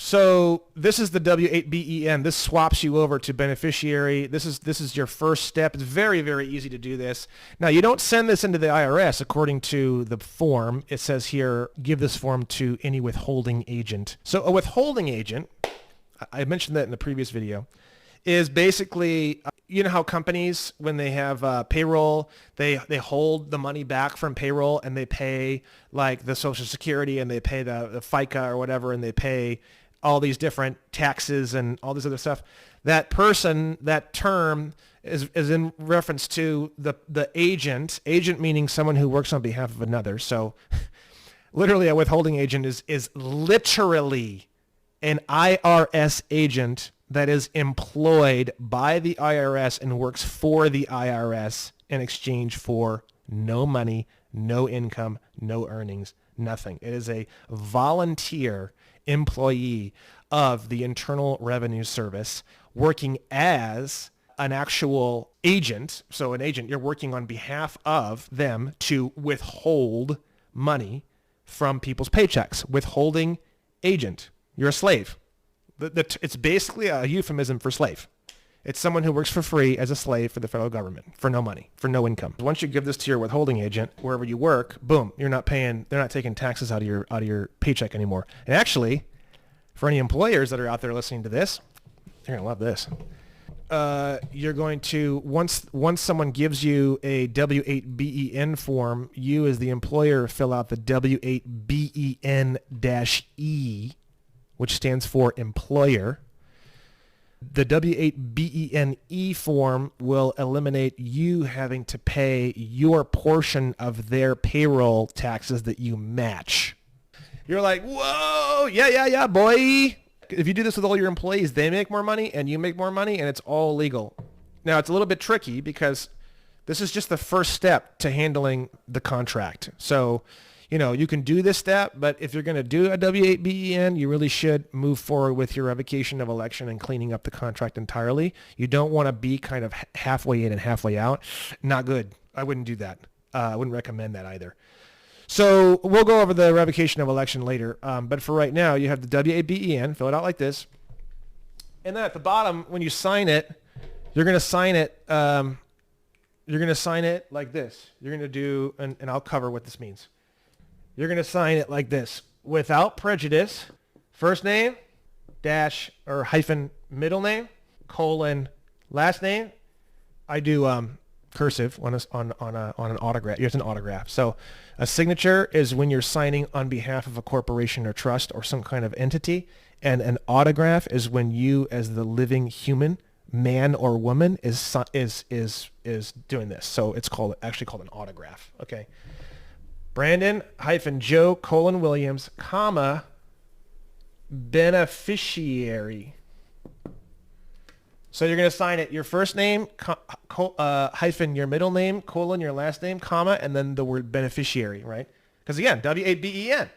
so this is the W-8BEN. This swaps you over to beneficiary. This is your first step. It's very, very easy to do this. Now, you don't send this into the IRS according to the form. It says here, give this form to any withholding agent. So a withholding agent, I mentioned that in the previous video, is basically, you know how companies, when they have payroll, they hold the money back from payroll and they pay like the Social Security and they pay the FICA or whatever, and they pay all these different taxes and all this other stuff. That person, that term is in reference to the agent meaning someone who works on behalf of another. So literally a withholding agent is literally an IRS agent that is employed by the IRS and works for the IRS in exchange for no money, no income, no earnings, nothing. It is a volunteer employee of the Internal Revenue Service working as an actual agent. So an agent, you're working on behalf of them to withhold money from people's paychecks. Withholding agent. You're a slave. It's basically a euphemism for slave. It's someone who works for free as a slave for the federal government for no money, for no income. Once you give this to your withholding agent, wherever you work, boom, they're not taking taxes out of your paycheck anymore. And actually, for any employers that are out there listening to this, they're going to love this. You're going to, once someone gives you a W-8-BEN form, you as the employer fill out the W-8-BEN-E, which stands for employer. The W-8-BENE form will eliminate you having to pay your portion of their payroll taxes that you match. You're like, whoa, yeah, boy. If you do this with all your employees, they make more money and you make more money, and it's all legal. Now, it's a little bit tricky because this is just the first step to handling the contract. So, you can do this step, but if you're going to do a W-8-BEN, you really should move forward with your revocation of election and cleaning up the contract entirely. You don't want to be kind of halfway in and halfway out. Not good. I wouldn't do that. I wouldn't recommend that either. So we'll go over the revocation of election later. But for right now, you have the W-8-BEN. Fill it out like this. And then at the bottom, when you sign it, you're going to sign it. You're going to sign it like this. You're going to do, and I'll cover what this means. You're going to sign it like this. Without prejudice, first name, dash, or hyphen, middle name, colon, last name. I do cursive on an autograph. Here's an autograph. So a signature is when you're signing on behalf of a corporation or trust or some kind of entity. And an autograph is when you, as the living human, man or woman, is doing this. So it's actually called an autograph. Okay. Brandon-Joe Williams, comma, beneficiary. So you're going to sign it, your first name, hyphen your middle name, colon your last name, comma, and then the word beneficiary, right? Because again, W-8-BEN.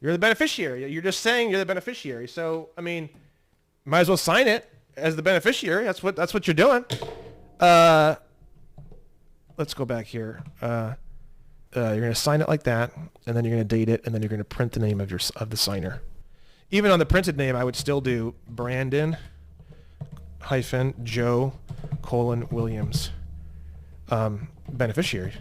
You're the beneficiary. You're just saying you're the beneficiary. So, might as well sign it as the beneficiary. That's what you're doing. Let's go back here. You're going to sign it like that, and then you're going to date it, and then you're going to print the name of the signer. Even on the printed name, I would still do Brandon-Joe Williams, beneficiary.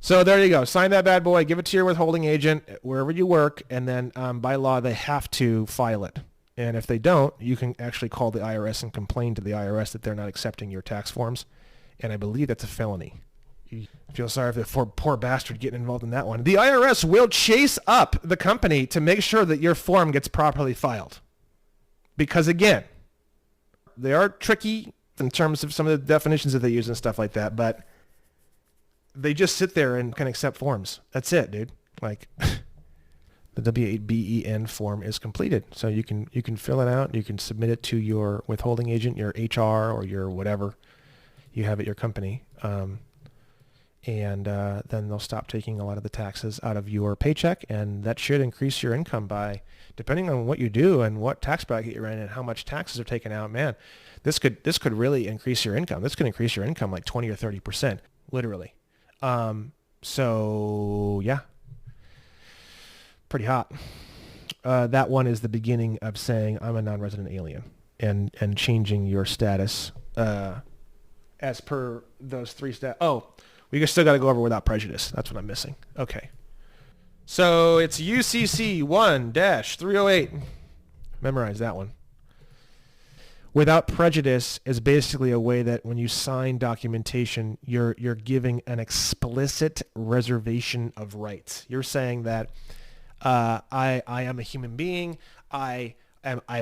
So there you go. Sign that bad boy. Give it to your withholding agent wherever you work, and then by law they have to file it. And if they don't, you can actually call the IRS and complain to the IRS that they're not accepting your tax forms. And I believe that's a felony. I feel sorry for the poor bastard getting involved in that one. The IRS will chase up the company to make sure that your form gets properly filed. Because again, they are tricky in terms of some of the definitions that they use and stuff like that, but they just sit there and can accept forms. That's it, dude. Like the W-8-BEN form is completed. So you can fill it out. You can submit it to your withholding agent, your HR, or your whatever you have at your company. And then they'll stop taking a lot of the taxes out of your paycheck, and that should increase your income by, depending on what you do and what tax bracket you're in and how much taxes are taken out, man, this could really increase your income. This could increase your income like 20 or 30%, literally. So yeah, pretty hot. That one is the beginning of saying I'm a non-resident alien and changing your status as per those three steps. Oh, we still got to go over without prejudice. That's what I'm missing. Okay. So it's UCC 1-308. Memorize that one. Without prejudice is basically a way that when you sign documentation, you're giving an explicit reservation of rights. You're saying that I am a human being. I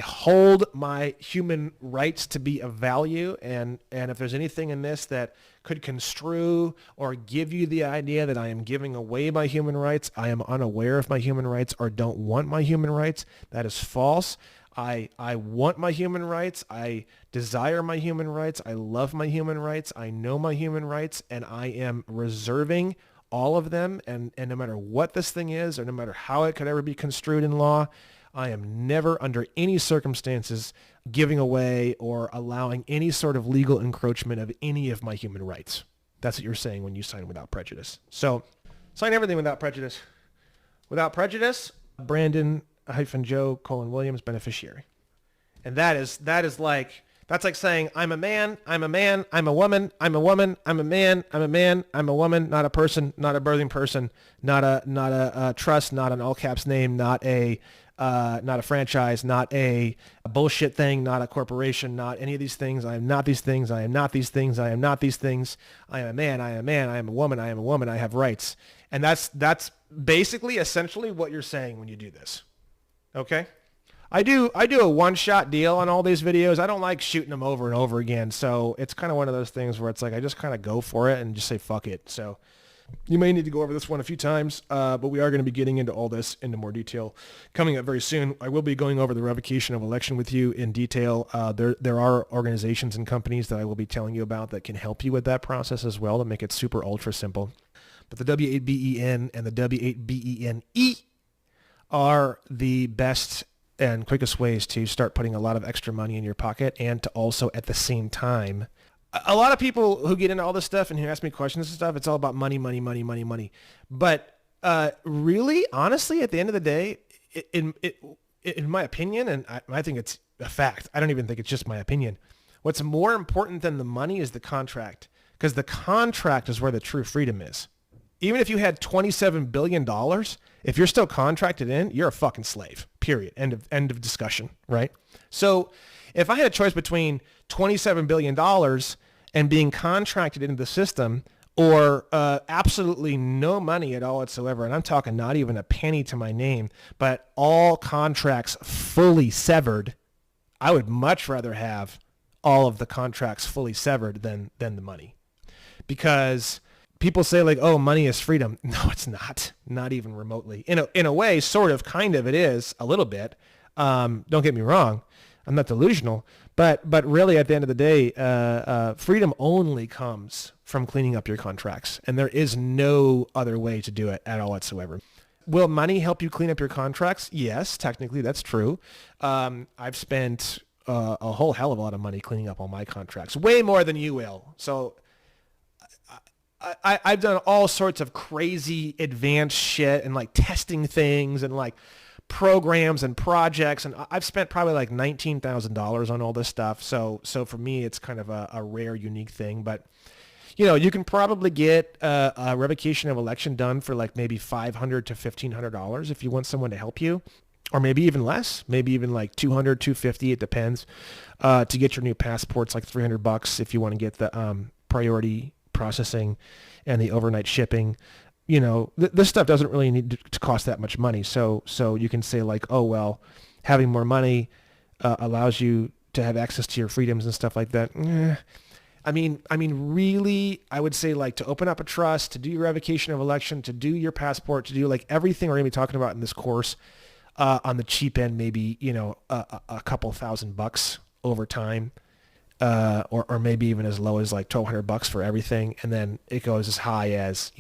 hold my human rights to be of value, and if there's anything in this that could construe or give you the idea that I am giving away my human rights, I am unaware of my human rights or don't want my human rights, that is false. I want my human rights. I desire my human rights. I love my human rights. I know my human rights, and I am reserving all of them, and no matter what this thing is, or no matter how it could ever be construed in law, I am never under any circumstances giving away or allowing any sort of legal encroachment of any of my human rights. That's what you're saying when you sign without prejudice. So sign everything without prejudice. Without prejudice, Brandon-Joe Williams, beneficiary. And that's like saying, I'm a man, I'm a man, I'm a woman, I'm a woman, I'm a man, I'm a man, I'm a woman, not a person, not a birthing person, not a trust, not an all caps name, not a franchise, not a bullshit thing, not a corporation, not any of these things. I am not these things. I am not these things. I am not these things. I am a man. I am a man. I am a woman. I am a woman. I have rights. And that's basically essentially what you're saying when you do this. Okay? I do a one-shot deal on all these videos. I don't like shooting them over and over again. So it's kind of one of those things where it's like I just kind of go for it and just say fuck it. So you may need to go over this one a few times, but we are going to be getting into all this into more detail coming up very soon. I will be going over the revocation of election with you in detail. There are organizations and companies that I will be telling you about that can help you with that process as well to make it super ultra simple. But the W8BEN and the W8BENE are the best and quickest ways to start putting a lot of extra money in your pocket, and to also at the same time, a lot of people who get into all this stuff and who ask me questions and stuff, it's all about money, money, money, money, money. But really, honestly, at the end of the day, in my opinion, and I think it's a fact, I don't even think it's just my opinion, what's more important than the money is the contract, because the contract is where the true freedom is. Even if you had $27 billion, if you're still contracted in, you're a fucking slave, period. End of discussion, right? So if I had a choice between $27 billion and being contracted into the system, or absolutely no money at all whatsoever, and I'm talking not even a penny to my name, but all contracts fully severed, I would much rather have all of the contracts fully severed than the money. Because people say like, oh, money is freedom. No, it's not even remotely. In a way, sort of, kind of, it is a little bit. Don't get me wrong. I'm not delusional, but really at the end of the day, freedom only comes from cleaning up your contracts, and there is no other way to do it at all whatsoever. Will money help you clean up your contracts? Yes, technically that's true. I've spent a whole hell of a lot of money cleaning up all my contracts, way more than you will. So I've done all sorts of crazy advanced shit and like testing things and like programs and projects, and I've spent probably like $19,000 on all this stuff. So for me, it's kind of a rare, unique thing. But you can probably get a revocation of election done for like maybe $500 to $1,500 if you want someone to help you, or maybe even less, maybe even like $200, $250. It depends. To get your new passports, like $300 if you want to get the priority processing and the overnight shipping. This stuff doesn't really need to cost that much money. So you can say like, oh, well, having more money allows you to have access to your freedoms and stuff like that. I mean, really, I would say like to open up a trust, to do your revocation of election, to do your passport, to do like everything we're going to be talking about in this course on the cheap end, maybe, a couple $1,000 over time. Or maybe even as low as like $1,200 for everything. And then it goes as high as,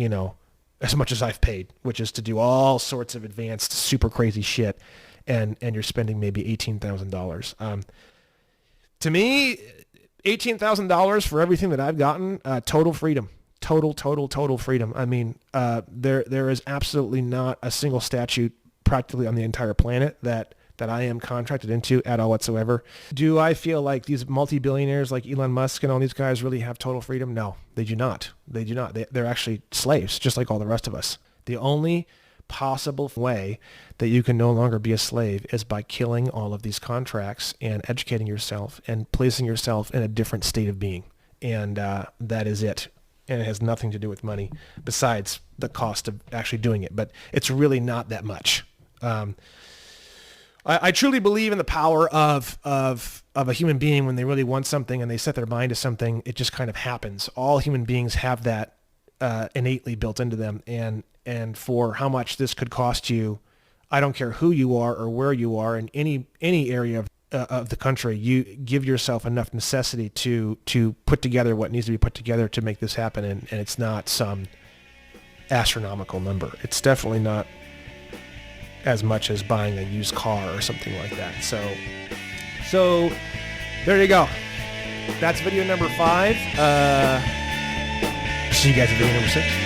as much as I've paid, which is to do all sorts of advanced, super crazy shit. And you're spending maybe $18,000. To me, $18,000 for everything that I've gotten, total freedom, total freedom. I mean, there is absolutely not a single statute practically on the entire planet that I am contracted into at all whatsoever. Do I feel like these multi-billionaires like Elon Musk and all these guys really have total freedom? No, they do not. They do not. They're actually slaves, just like all the rest of us. The only possible way that you can no longer be a slave is by killing all of these contracts and educating yourself and placing yourself in a different state of being. And that is it. And it has nothing to do with money besides the cost of actually doing it. But it's really not that much. I truly believe in the power of a human being when they really want something and they set their mind to something. It just kind of happens. All human beings have that innately built into them. And for how much this could cost you, I don't care who you are or where you are in any area of the country, you give yourself enough necessity to put together what needs to be put together to make this happen. And it's not some astronomical number. It's definitely not as much as buying a used car or something like that. So there you go. That's video number 5. See you guys at video number 6.